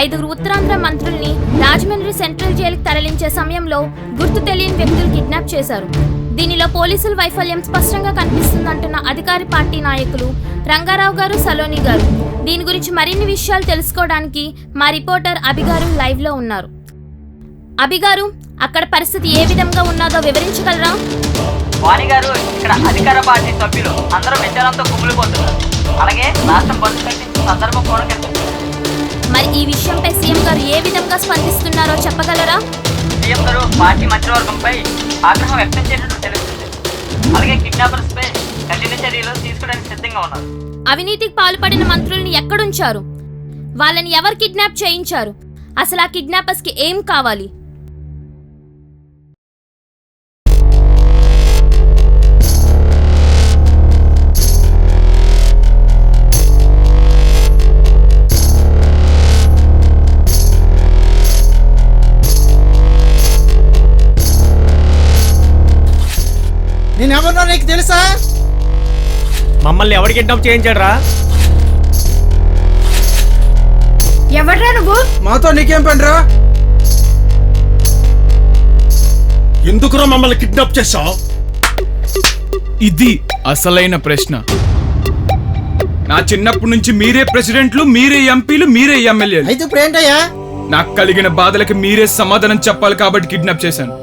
5 ఉత్తరాంధ్ర మంత్రుల్ని రాజమండ్రి సెంట్రల్ జైలుకి తరలించే సమయంలో గుర్తు తెలియని వ్యక్తులు కిడ్నాప్ చేశారు. దీనిలో పోలీసుల వైఫల్యం స్పష్టంగా కనిపిస్తుందంటున్న అధికార పార్టీ నాయకులు రంగారావు గారు, సలోని గారు. దీని గురించి మరిన్ని విషయాలు తెలుసుకోవడానికి మా రిపోర్టర్ అభిగారు లైవ్ లో ఉన్నారు. అభిగారు, అక్కడ పరిస్థితి ఏ విధంగా ఉన్నదో వివరించగలరా? వాణి గారు, ఇక్కడ అధికార పార్టీ సభ్యులు అందరూ విచారంతో కుమిలిపోతున్నారు. అలాగే రాష్ట్రం బంద్ కట్టించిన సందర్భం కూడా కనిపిస్తుంది. మరి ఈ విషయంపై సీఎం గారు ఏ విధంగా స్పందిస్తున్నారో చెప్పగలరా? సీఎం గారు పార్టీ మంత్రివర్గంపై ఆగ్రహం వ్యక్తం చేసినట్టు తెలుస్తుంది. అలాగే కిడ్నాపర్స్ పై కఠిన చర్యలు తీసుకోవడానికి సిద్ధంగా ఉన్నారు. అవినీతికి పాల్పడిన మంత్రుల్ని ఎక్కడుంచారు? వాళ్ళని ఎవరు కిడ్నాప్ చేయించారు? అసలు ఆ కిడ్నాపర్స్ కి ఏం కావాలి? నేనెవరినో నీకు తెలుసా? మమ్మల్ని ఎవరు కిడ్నాప్ చేయించాడు రా? ఎవడ్రా నువ్వు? మాతో నీకేం పనిరా? ఎందుకురా మమ్మల్ని కిడ్నాప్ చేశావు? ఇది అసలైన ప్రశ్న. నా చిన్నప్పటి నుంచి మీరే ప్రెసిడెంట్లు, మీరే ఎంపీలు, మీరే ఎమ్మెల్యేలు. అయితే ఇప్పుడు ఏంటయ్యా? నాకు కలిగిన బాధలకి మీరే సమాధానం చెప్పాలి కాబట్టి కిడ్నాప్ చేశాను.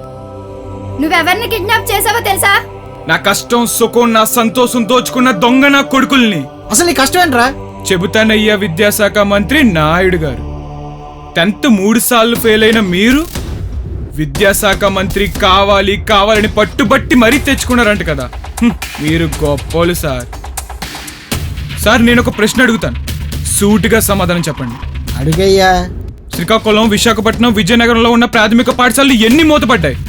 నువ్వెవరిని కిడ్నాప్ చేసావో తెలుసా? నా కష్టం, సుఖం, నా సంతోషం దోచుకున్న దొంగ నా కొడుకుల్ని. అసలు నీ కష్టం ఏంట్రా? చెబుతానయ్యా విద్యాశాఖ మంత్రి నాయుడు గారు. 10th 3 సార్లు ఫెయిల్ అయిన మీరు విద్యాశాఖ మంత్రి కావాలి కావాలని పట్టుబట్టి మరీ తెచ్చుకున్నారంట కదా. మీరు గొప్పోలు సార్. సార్, నేను ఒక ప్రశ్న అడుగుతాను, సూటిగా సమాధానం చెప్పండి. అడుగయ్యా. శ్రీకాకుళం, విశాఖపట్నం, విజయనగరంలో ఉన్న ప్రాథమిక పాఠశాలలు ఎన్ని మూతపడ్డాయి?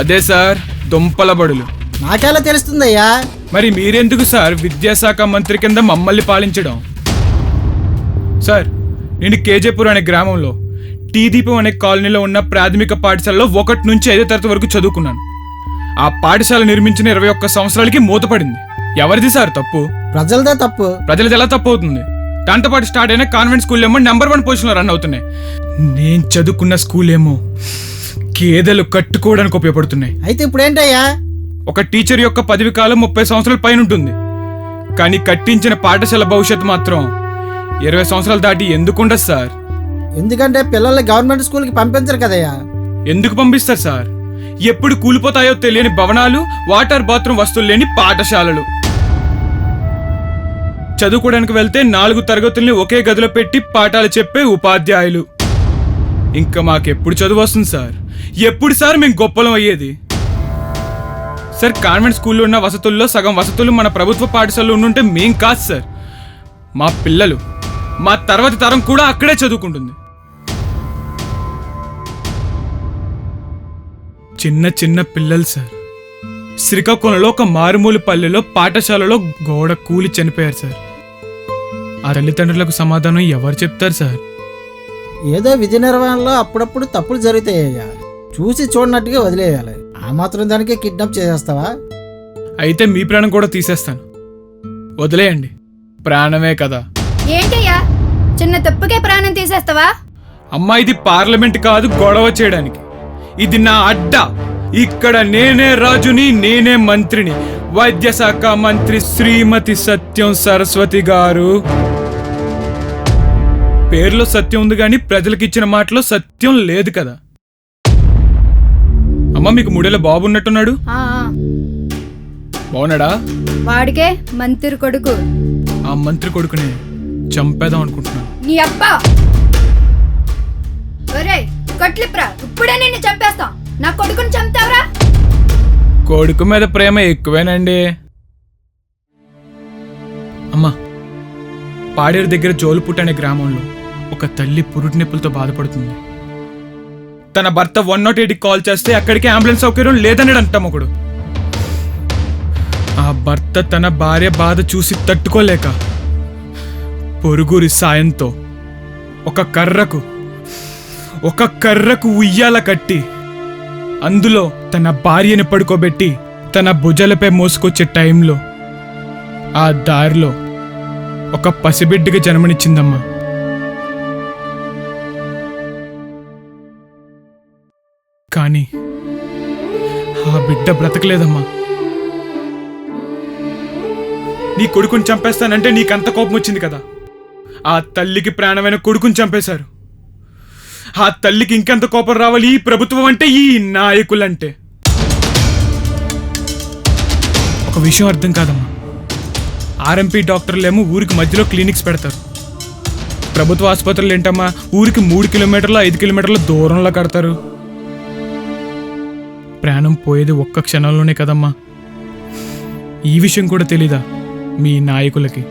అదే సార్, దుంపల బడులు. నాకెలా తెలుస్తుందయ్యా? మరి మీరెందుకు సార్ విద్యాశాఖ మంత్రి కింద మమ్మల్ని పాలించడం? సార్, నేను కేజేపూర్ అనే గ్రామంలో టీ దీపం అనే కాలనీలో ఉన్న ప్రాథమిక పాఠశాలలో 1 నుంచి 5వ తరగతి వరకు చదువుకున్నాను. ఆ పాఠశాల నిర్మించిన 21 సంవత్సరాలకి మూతపడింది. ఎవరిది సార్ తప్పు? ప్రజలదే తప్పు. ప్రజలది ఎలా తప్పు అవుతుంది? దాంతో పాటు స్టార్ట్ అయిన కాన్వెంట్ స్కూల్ ఏమో నెంబర్ 1 పొజిషన్లో రన్ అవుతున్నాయి. నేను చదువుకున్న స్కూల్ ఏమో గేదెలు కట్టుకోవడానికి ఉపయోగపడుతున్నాయి. అయితే ఇప్పుడు ఏంటయ్యా? ఒక టీచర్ యొక్క పదవి కాలం 30 సంవత్సరాల పైన ఉంటుంది. కానీ కట్టించిన పాఠశాల భవిష్యత్తు మాత్రం 20 సంవత్సరాలు దాటి ఎందుకుండదు సార్? ఎందుకంటే పిల్లల్ని గవర్నమెంట్ స్కూల్కి పంపించరు కదయ్యా. ఎందుకు పంపిస్తారు సార్? ఎప్పుడు కూలిపోతాయో తెలియని భవనాలు, వాటర్ బాత్రూమ్ వస్తువులు లేని పాఠశాలలు. చదువుకోవడానికి వెళ్తే 4 తరగతుల్ని ఒకే గదిలో పెట్టి పాఠాలు చెప్పే ఉపాధ్యాయులు. ఇంకా మాకెప్పుడు చదువు వస్తుంది సార్? ఎప్పుడు సార్ మేము గొప్పలం అయ్యేది? సార్, కాన్వెంట్ స్కూల్లో ఉన్న వసతుల్లో సగం వసతులు మన ప్రభుత్వ పాఠశాలలో ఉండుంటే మేం కాదు సార్, మా పిల్లలు, మా తర్వాతి తరం కూడా అక్కడే చదువుకుంటుంది. చిన్న చిన్న పిల్లలు సార్. శ్రీకాకుళంలో ఒక మారుమూల పల్లెలో పాఠశాలలో గోడ కూలి చనిపోయారు సార్. ఆ తల్లిదండ్రులకు సమాధానం ఎవరు చెప్తారు సార్? ఏదో విధి నిర్వహణలో అప్పుడప్పుడు తప్పులు జరుగుతాయ్యా, చూసి చూడనట్టుగా వదిలేయాలి. ఆ మాత్రం దానికే కిడ్నాప్ చేసేస్తావా? అయితే మీ ప్రాణం కూడా తీసేస్తాను, వదిలేయండి. ప్రాణమే కదా. ఏంటయ్యా, చిన్న తప్పుకే ప్రాణం తీసేస్తావా? అమ్మా, ఇది పార్లమెంట్ కాదు గొడవ చేయడానికి. ఇది నా అడ్డా. ఇక్కడ నేనే రాజుని, నేనే మంత్రిని. వైద్య శాఖ మంత్రి శ్రీమతి సత్యం సరస్వతి గారు. పేరులో సత్యం ఉంది కానీ ప్రజలకు ఇచ్చిన మాటలో సత్యం లేదు కదా. అమ్మ, మీకు 3 ఏళ్ల బాబు ఉన్నట్టున్నాడు. బాగున్నాడా? వాడికే మంత్రి కొడుకు. ఆ మంత్రి కొడుకునే చంపేద్దాం అనుకుంటున్నాను. నీ అబ్బా! ఒరేయ్ కొట్లిప్రా, ఇప్పుడే నిన్ను చంపేస్తాం. నా కొడుకుని చంపుతావరా? కొడుకు మీద ప్రేమ ఎక్కువేనండి. అమ్మా, పాడేరు దగ్గర జోలుపుట్ అనే గ్రామంలో ఒక తల్లి పురుటి నొప్పులతో బాధపడుతుంది. తన భర్త 108కి కాల్ చేస్తే అక్కడికి అంబులెన్స్ సౌకర్యం లేదన్నాడంట ఒకడు. ఆ భర్త తన భార్య బాధ చూసి తట్టుకోలేక పొరుగురి సాయంతో ఒక కర్రకు ఉయ్యాల కట్టి అందులో తన భార్యని పడుకోబెట్టి తన భుజలపై మోసుకొచ్చే టైంలో ఆ దారిలో ఒక పసిబిడ్డకి జన్మనిచ్చిందమ్మా. కానీ ఆ బిడ్డ బ్రతకలేదమ్మా. నీ కొడుకుని చంపేస్తానంటే నీకంత కోపం వచ్చింది కదా. ఆ తల్లికి ప్రాణమైన కొడుకుని చంపేశారు. ఆ తల్లికి ఇంకెంత కోపం రావాలి ఈ ప్రభుత్వం అంటే, ఈ నాయకులంటే. ఒక విషయం అర్థం కాదమ్మా. ఆర్ఎంపీ డాక్టర్లేమో ఊరికి మధ్యలో క్లినిక్స్ పెడతారు. ప్రభుత్వ ఆసుపత్రులు ఏంటమ్మా, ఊరికి 3 కిలోమీటర్లు 5 కిలోమీటర్ల దూరంలో కడతారు. ప్రాణం పోయేది ఒక్క క్షణంలోనే కదమ్మా. ఈ విషయం కూడా తెలీదా మీ నాయకులకి?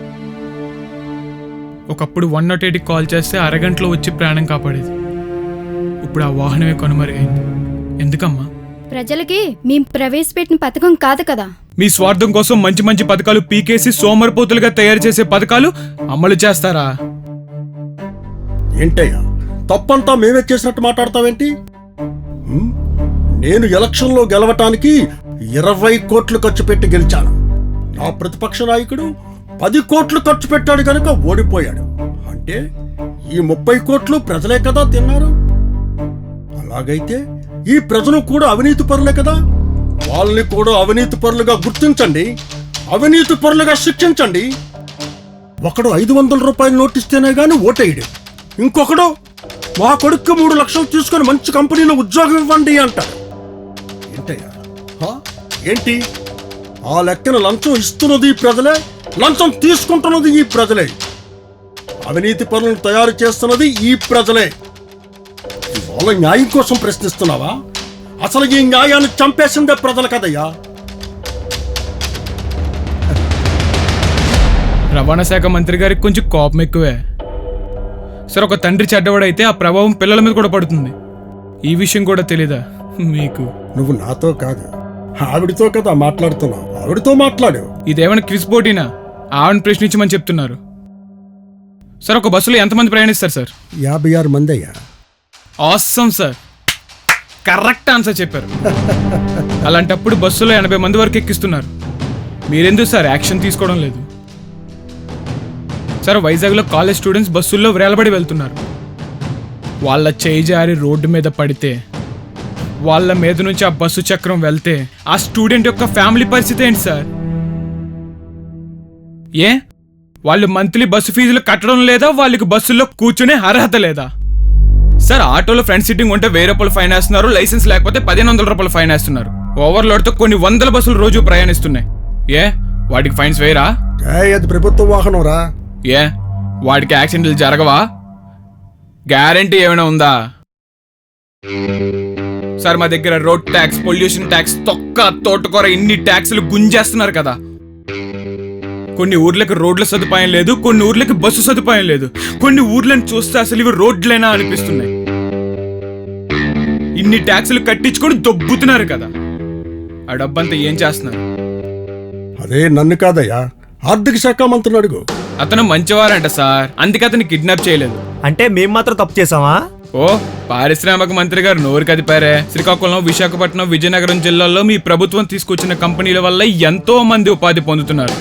ఒకప్పుడు 108కి కాల్ చేస్తే అరగంటలో వచ్చి ప్రాణం కాపాడేది. ఇప్పుడు ఆ వాహనమే కనుమరుగైంది. ఎందుకమ్మా? ప్రజలకి మేము ప్రవేశపెట్టిన పథకం కాదు కదా. మీ స్వార్థం కోసం మంచి మంచి పథకాలు పీకేసి సోమరిపోతులుగా తయారు చేసే పథకాలు అమలు చేస్తారా? ఏంటయ్యా తప్పంతా మేమే చేసినట్టు మాట్లాడతావేంటి? నేను ఎలక్షన్లో గెలవటానికి 20 కోట్లు ఖర్చు పెట్టి గెలిచాను. నా ప్రతిపక్ష నాయకుడు 10 కోట్లు ఖర్చు పెట్టాడు కనుక ఓడిపోయాడు. అంటే ఈ 30 కోట్లు ప్రజలే కదా తిన్నారు. అలాగైతే ఈ ప్రజలు కూడా అవినీతి పరులే కదా. వాళ్ళని కూడా అవినీతి పరులుగా గుర్తించండి, అవినీతి పరులుగా శిక్షించండి. ఒకడు 500 రూపాయలు నోటిస్తేనే గాని ఓటేయడు. ఇంకొకడు మా కొడుకు 3 లక్షలు తీసుకొని మంచి కంపెనీలో ఉద్యోగం ఇవ్వండి అంటారు. ఏంటయ్యా ఏంటి? ఆ లెక్కన లంచం ఇస్తున్నది ప్రజలే, లంచం తీసుకుంటున్నది ఈ ప్రజలే. అవినీతి పనులను తయారు చేస్తున్నది ఈ ప్రజలే. ఇవాళ న్యాయం కోసం ప్రశ్నిస్తున్నావా? అసలు ఈ న్యాయాన్ని చంపేసిందే ప్రజలు కదయ్యా. రవాణా శాఖ మంత్రి గారికి కొంచెం కోపం ఎక్కువే. సరే, ఒక తండ్రి చెడ్డవాడైతే ఆ ప్రభావం పిల్లల మీద కూడా పడుతుంది. ఈ విషయం కూడా తెలీదా మీకు? నువ్వు నాతో కాదు, ఆవిడితో కదా మాట్లాడుతున్నావు. ఆవిడితో మాట్లాడు. ఇదేమైనా క్విజ్ పోటీనా? ఆవిడని ప్రశ్నించమని చెప్తున్నారు. సార్, ఒక బస్సులో ఎంతమంది ప్రయాణిస్తారు సార్? 56 మంది అయ్యా. ఆసమ్ సార్, కరెక్ట్ ఆన్సర్ చెప్పారు. అలాంటప్పుడు బస్సులో 80 మంది వరకు ఎక్కిస్తున్నారు. మీరెందుకు సార్ యాక్షన్ తీసుకోవడం లేదు? సార్, వైజాగ్లో కాలేజ్ స్టూడెంట్స్ బస్సుల్లో వేలబడి వెళ్తున్నారు. వాళ్ళ చేయి జారి రోడ్డు మీద పడితే, వాళ్ళ మీద నుంచి ఆ బస్సు చక్రం వెళ్తే ఆ స్టూడెంట్ యొక్క ఫ్యామిలీ పరిస్థితి ఏంటి సార్? ఏ వాళ్ళు మంత్లీ బస్సు ఫీజులు కట్టడం లేదా? వాళ్ళకి బస్సుల్లో కూర్చునే అర్హత లేదా? సార్, ఆటోలో ఫ్రంట్ సీటింగ్ ఉంటే 1000 రూపాయలు ఫైన్ వేస్తున్నారు, లైసెన్స్ లేకపోతే 1500 రూపాయలు ఫైన్ వేస్తున్నారు. ఓవర్లోడ్తో కొన్ని 100 బస్సులు రోజు ప్రయాణిస్తున్నాయి. ఏ వాటికి ఫైన్స్ వేయరా? అది ప్రభుత్వ వాహనం రా. ఏ వాడికి యాక్సిడెంట్లు జరగవా? గ్యారంటీ ఏమైనా ఉందా? సార్, మా దగ్గర రోడ్ ట్యాక్స్, పొల్యూషన్ ట్యాక్స్, తొక్క తోటకూర ఇన్ని ట్యాక్సులు గుంజేస్తున్నారు కదా. కొన్ని ఊర్లకు రోడ్ల సదుపాయం లేదు, కొన్ని ఊర్లకి బస్సు సదుపాయం లేదు, కొన్ని ఊర్లను చూస్తే అసలు ఇవి రోడ్లేనా అనిపిస్తున్నాయి. ఇన్ని ట్యాక్సులు కట్టించుకొని దొబ్బుతున్నారు కదా. ఆ డబ్బంతా ఏం చేస్తున్నారు? అదే నన్ను కాదయ్యా, ఆర్థిక శాఖ మంత్రిని అడుగు. అతను మంచివారంట సార్, అందుకే అతను కిడ్నాప్ చేయలేదు. అంటే మేము మాత్రం తప్పు చేసామా? ఓ, పారిశ్రామిక మంత్రి గారు నోరు కదిపారే. శ్రీకాకుళం, విశాఖపట్నం, విజయనగరం జిల్లాల్లో మీ ప్రభుత్వం తీసుకొచ్చిన కంపెనీల వల్ల ఎంతో మంది ఉపాధి పొందుతున్నారు.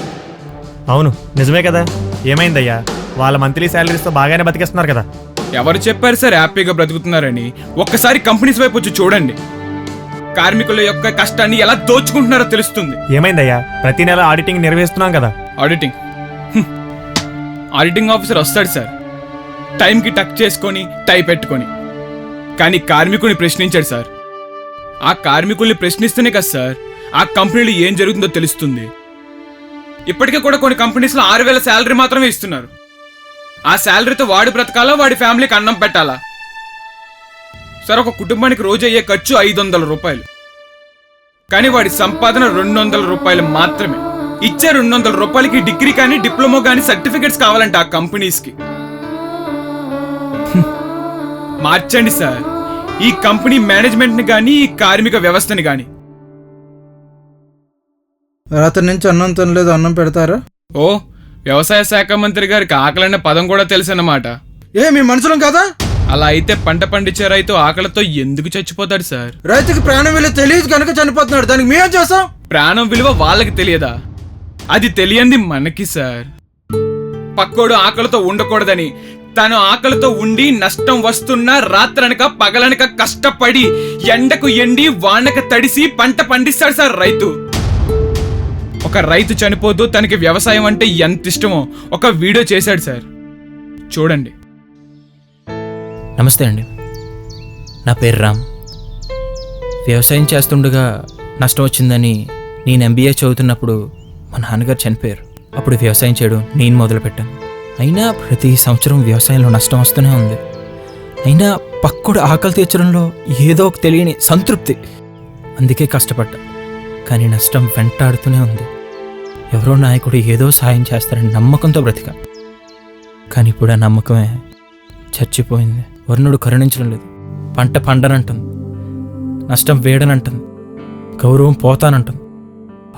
అవును, నిజమే కదా. ఏమైందయ్యా? వాళ్ళ మంత్లీ శాలరీస్తో బాగానే బతికేస్తున్నారు కదా. ఎవరు చెప్పారు సార్ హ్యాపీగా బ్రతుకుతున్నారని? ఒక్కసారి కంపెనీస్ వైపు వచ్చి చూడండి. కార్మికుల యొక్క కష్టాన్ని ఎలా దోచుకుంటున్నారో తెలుస్తుంది. ఏమైందయ్యా? ప్రతి నెల ఆడిటింగ్ నిర్వహిస్తున్నాం కదా. ఆడిటింగ్ ఆఫీసర్ వస్తాడు సార్, టైంకి టక్ చేసుకొని టై పెట్టుకొని. కానీ కార్మికుని ప్రశ్నించాడు సార్. ఆ కార్మికుల్ని ప్రశ్నిస్తేనే కదా సార్ ఆ కంపెనీలో ఏం జరుగుతుందో తెలుస్తుంది. ఇప్పటికే కూడా కొన్ని కంపెనీస్లో 6000 శాలరీ మాత్రమే ఇస్తున్నారు. ఆ శాలరీతో వాడి బ్రతకాలా, వాడి ఫ్యామిలీకి అన్నం పెట్టాలా? సార్, ఒక కుటుంబానికి రోజు అయ్యే ఖర్చు 500 రూపాయలు. కానీ వాడి సంపాదన 200 రూపాయలు మాత్రమే. ఇచ్చే 200 రూపాయలకి డిగ్రీ కానీ, డిప్లొమా కానీ, సర్టిఫికెట్స్ కావాలంటే ఆ కంపెనీస్కి. మార్చండి సార్ ఈ కంపెనీ మేనేజ్మెంట్ని కానీ, ఈ కార్మిక వ్యవస్థని కానీ. రాత్రి నుంచి అన్నం తినలేదు, అన్నం పెడతారా? ఓ, వ్యవసాయ శాఖ మంత్రి గారికి ఆకలన్న పదం కూడా తెలుసన్నమాట. మీ మనుషులం కదా? అలా అయితే పంట పండించే రైతు ఆకలితో ఎందుకు చచ్చిపోతాడు సార్? రైతుకి ప్రాణం విలువ తెలియదు కనుక చనిపోతున్నాడు. దానికి మేం చేస్తాం. ప్రాణం విలువ వాళ్ళకి తెలియదా? అది తెలియంది మనకి సార్. పక్కోడు ఆకలితో ఉండకూడదని, తను ఆకలితో ఉండి నష్టం వస్తున్నా రాత్రనక పగలనక కష్టపడి ఎండకు ఎండి వానకు తడిసి పంట పండిస్తాడు సార్ రైతు. ఒక రైతు చనిపోతూ తనకి వ్యవసాయం అంటే ఎంత ఇష్టమో ఒక వీడియో చేశాడు సార్, చూడండి. నమస్తే అండి, నా పేరు రామ్. వ్యవసాయం చేస్తుండగా నష్టం వచ్చిందని నేను MBA చదువుతున్నప్పుడు మా నాన్నగారు చనిపోయారు. అప్పుడు వ్యవసాయం చేయడం నేను మొదలుపెట్టాను. అయినా ప్రతి సంవత్సరం వ్యవసాయంలో నష్టం వస్తూనే ఉంది. అయినా పక్కుడు ఆకలి తీర్చడంలో ఏదో ఒక తెలియని సంతృప్తి, అందుకే కష్టపడ్డా. కానీ నష్టం వెంటాడుతూనే ఉంది. ఎవరో నాయకుడు ఏదో సాయం చేస్తారని నమ్మకంతో బ్రతికా. కానీ ఇప్పుడు ఆ నమ్మకమే చచ్చిపోయింది. వర్ణుడు కరుణించడం లేదు. పంట పండనంటుంది, నష్టం వేడనంటుంది, గౌరవం పోతానంటుంది,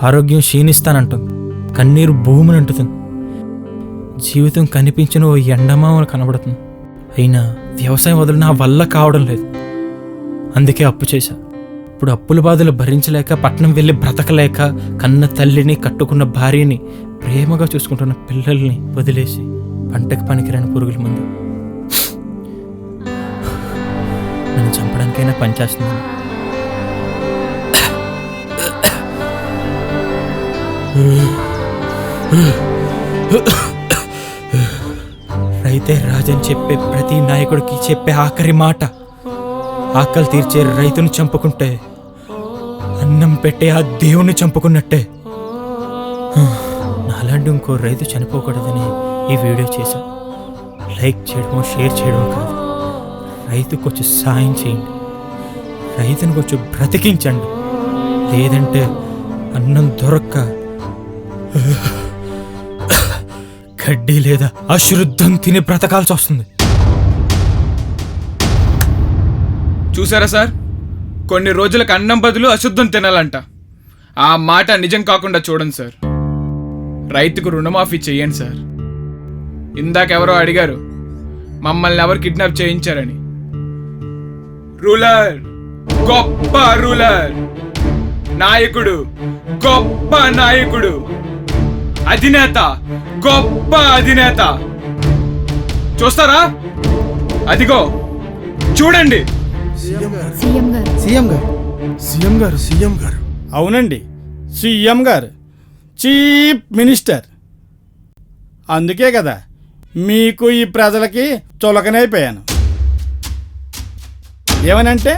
ఆరోగ్యం క్షీణిస్తానంటుంది, కన్నీరు భూమిని అంటుతుంది, జీవితం కనిపించిన ఓ ఎండమామలు కనబడుతుంది. అయినా వ్యవసాయం వదిలి నా వల్ల కావడం లేదు. అందుకే అప్పు చేశా. ఇప్పుడు అప్పుల బాధలు భరించలేక పట్నం వెళ్ళి బ్రతకలేక కన్న తల్లిని, కట్టుకున్న భార్యని, ప్రేమగా చూసుకుంటున్న పిల్లల్ని వదిలేసి పంటకు పనికిరాని పురుగుల ముందు నన్ను చంపడానికైనా పనిచేస్తున్నాను. రైతే రాజని చెప్పే ప్రతి నాయకుడికి చెప్పే ఆఖరి మాట, ఆకలి తీర్చే రైతును చంపుకుంటే అన్నం పెట్టే ఆ దేవుణ్ణి చంపుకున్నట్టే. నాలాంటి ఇంకో రైతు చనిపోకూడదని ఈ వీడియో చేశా. లైక్ చేయడమో షేర్ చేయడమో కాదు, రైతుకు కొంచెం సాయం చేయండి, రైతుని కొంచెం బ్రతికించండి. లేదంటే అన్నం దొరక్క గడ్డి లేదా అశుద్ధం తిని బ్రతకాల్సి వస్తుంది. చూసారా సార్, కొన్ని రోజులకు అన్నం బదులు అశుద్ధం తినాలంట. ఆ మాట నిజం కాకుండా చూడండి సార్. రైతుకు రుణమాఫీ చెయ్యండి సార్. ఇందాకెవరో అడిగారు మమ్మల్ని ఎవరు కిడ్నాప్ చేయించారని. రూలర్, గొప్ప రూలర్, నాయకుడు, గొప్ప నాయకుడు, అధినేత, గొప్ప అధినేత. చూస్తారా? అదిగో చూడండి. సీఎం గారు. అవునండి, సీఎం గారు, చీఫ్ మినిస్టర్. అందుకే కదా మీకు ఈ ప్రజలకి చులకనైపోయాను. ఏమనంటే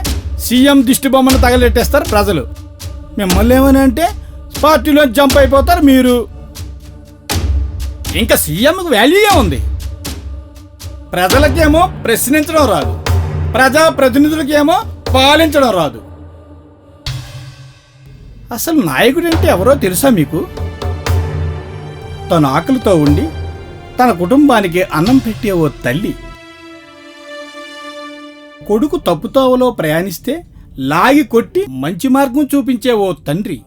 సీఎం దిష్టి బొమ్మను తగలెట్టేస్తారు ప్రజలు, మిమ్మల్ని ఏమనంటే పార్టీలో జంప్ అయిపోతారు మీరు. ఇంకా సీఎంకు వాల్యూయే ఉంది. ప్రజలకేమో ప్రశ్నించడం రాదు, ప్రజా ప్రతినిధులకేమో పాలించడం రాదు. అసలు నాయకుడు అంటే ఎవరో తెలుసా మీకు? తన ఆకలితో ఉండి తన కుటుంబానికి అన్నం పెట్టే ఓ తల్లి, కొడుకు తప్పుతోవలో ప్రయాణిస్తే లాగి కొట్టి మంచి మార్గం చూపించే ఓ తండ్రి,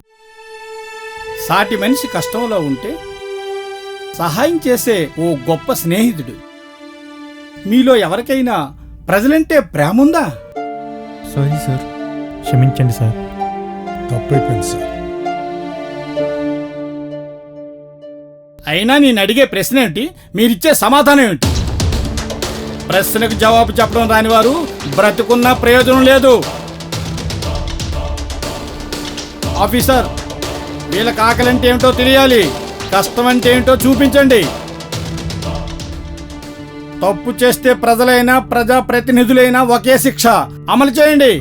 సాటి మనిషి కష్టంలో ఉంటే సహాయం చేసే ఓ గొప్ప స్నేహితుడు. మీలో ఎవరికైనా ప్రజలంటే ప్రేమ ఉందా? సారీ సార్, క్షమించండి సార్. తప్పైపోయింది సార్. అయినా నేను అడిగే ప్రశ్న ఏంటి, మీరిచ్చే సమాధానం ఏంటి? ప్రశ్నకు జవాబు చెప్పడం రాని వారు బ్రతుకున్న ప్రయోజనం లేదు. ఆఫీసర్, వీళ్ళకి ఆకలి అంటే ఏమిటో తెలియాలి, కష్టం అంటే ఏంటో చూపించండి. తప్పు చేస్తే ప్రజలైనా ప్రజాప్రతినిధులైనా ఒకే శిక్ష అమలు చేయండి.